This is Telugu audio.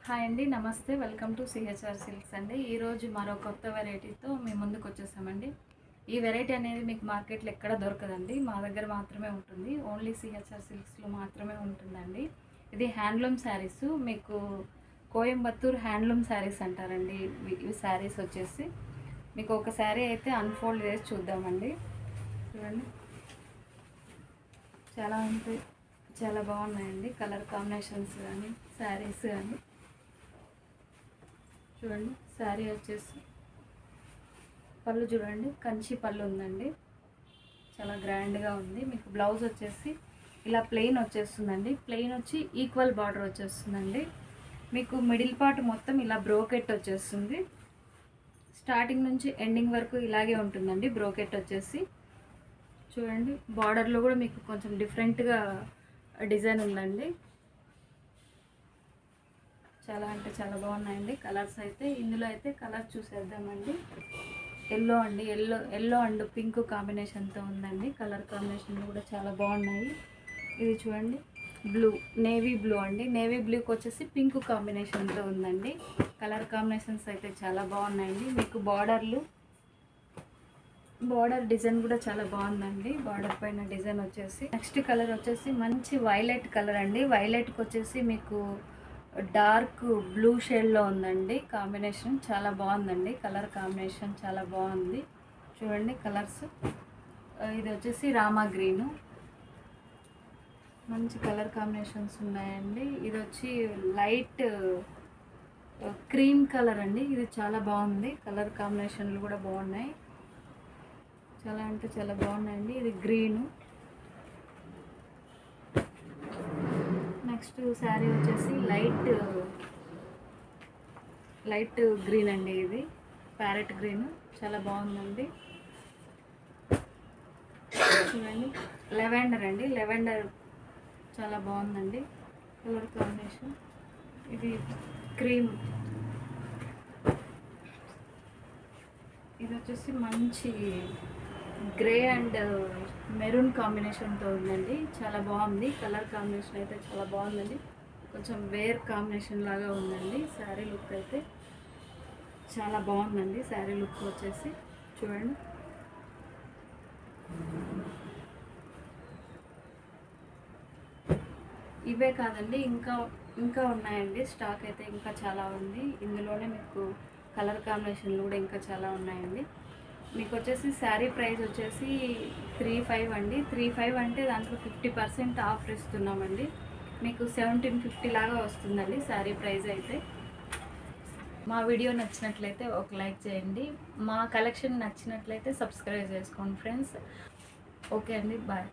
హాయ్ అండి, నమస్తే. వెల్కమ్ టు సిహెచ్ఆర్ సిల్క్స్ అండి. ఈరోజు మరో కొత్త వెరైటీతో మేము ముందుకు వచ్చేసామండి. ఈ వెరైటీ అనేది మీకు మార్కెట్లో ఎక్కడ దొరకదండి, మా దగ్గర మాత్రమే ఉంటుంది. ఓన్లీ సిహెచ్ఆర్ సిల్క్స్లో మాత్రమే ఉంటుందండి. ఇది హ్యాండ్లూమ్ శారీస్, మీకు కోయంబత్తూర్ హ్యాండ్లూమ్ శారీస్ అంటారండి. ఇవి శారీస్ వచ్చేసి మీకు ఒక శారీ అయితే అన్ఫోల్డ్ చేసి చూద్దామండి. చూడండి, చాలా బాగున్నాయండి. కలర్ కాంబినేషన్స్ కానీ శారీస్ కానీ. చూడండి, శారీ వచ్చేసి పళ్ళు చూడండి, కంచి పళ్ళు ఉందండి. చాలా గ్రాండ్గా ఉంది. మీకు బ్లౌజ్ వచ్చేసి ఇలా ప్లెయిన్ వచ్చేస్తుందండి. ప్లెయిన్ వచ్చి ఈక్వల్ బార్డర్ వచ్చేస్తుందండి. మీకు మిడిల్ పార్ట్ మొత్తం ఇలా బ్రోకెట్ వచ్చేస్తుంది. స్టార్టింగ్ నుంచి ఎండింగ్ వరకు ఇలాగే ఉంటుందండి బ్రోకెట్ వచ్చేసి. చూడండి, బార్డర్లో కూడా మీకు కొంచెం డిఫరెంట్గా డిజైన్ ఉందండి. చాలా బాగున్నాయండి కలర్స్ అయితే. ఇందులో అయితే కలర్ చూసేద్దామండి. ఎల్లో అండ్ పింక్ కాంబినేషన్తో ఉందండి. కలర్ కాంబినేషన్ కూడా చాలా బాగున్నాయి. ఇది చూడండి, నేవీ బ్లూ అండి. నేవీ బ్లూకి వచ్చేసి పింక్ కాంబినేషన్తో ఉందండి. కలర్ కాంబినేషన్స్ అయితే చాలా బాగున్నాయండి. మీకు బార్డర్ డిజైన్ కూడా చాలా బాగుందండి. బార్డర్ పైన డిజైన్ వచ్చేసి నెక్స్ట్ కలర్ వచ్చేసి మంచి వైలెట్ కలర్ అండి. వైలెట్కి వచ్చేసి మీకు డార్క్ బ్లూ షేడ్లో ఉందండి. కాంబినేషన్ చాలా బాగుందండి. కలర్ కాంబినేషన్ చాలా బాగుంది. చూడండి కలర్స్. ఇది వచ్చేసి రామా గ్రీను. మంచి కలర్ కాంబినేషన్స్ ఉన్నాయండి. ఇది వచ్చి లైట్ క్రీమ్ కలర్ అండి. ఇది చాలా బాగుంది. కలర్ కాంబినేషన్లు కూడా బాగున్నాయి. చాలా బాగున్నాయండి. ఇది గ్రీను. నెక్స్ట్ శారీ వచ్చేసి లైట్ గ్రీన్ అండి. ఇది ప్యారెట్ గ్రీన్, చాలా బాగుందండి. చూడండి, లెవెండర్ అండి. లెవెండర్ చాలా బాగుందండి కలర్ కాంబినేషన్. ఇది క్రీమ్. ఇది వచ్చేసి మంచి గ్రే అండ్ మెరూన్ కాంబినేషన్తో ఉందండి. చాలా బాగుంది. కలర్ కాంబినేషన్ అయితే చాలా బాగుందండి. కొంచెం వేర్ కాంబినేషన్ లాగా ఉందండి. శారీ లుక్ అయితే చాలా బాగుందండి. శారీ లుక్ వచ్చేసి చూడండి. ఇవే కాదండి, ఇంకా ఉన్నాయండి. స్టాక్ అయితే ఇంకా చాలా ఉంది. ఇందులోనే మీకు కలర్ కాంబినేషన్లు కూడా ఇంకా చాలా ఉన్నాయండి. మీకు వచ్చేసి శారీ ప్రైస్ వచ్చేసి 3,500 అండి. 3,500 అంటే దాంట్లో 50% ఆఫర్ ఇస్తున్నామండి. మీకు 1750 లాగా వస్తుందండి శారీ ప్రైస్ అయితే. మా వీడియో నచ్చినట్లయితే ఒక లైక్ చేయండి. మా కలెక్షన్ నచ్చినట్లయితే సబ్స్క్రైబ్ చేసుకోండి ఫ్రెండ్స్. ఓకే అండి, బాయ్.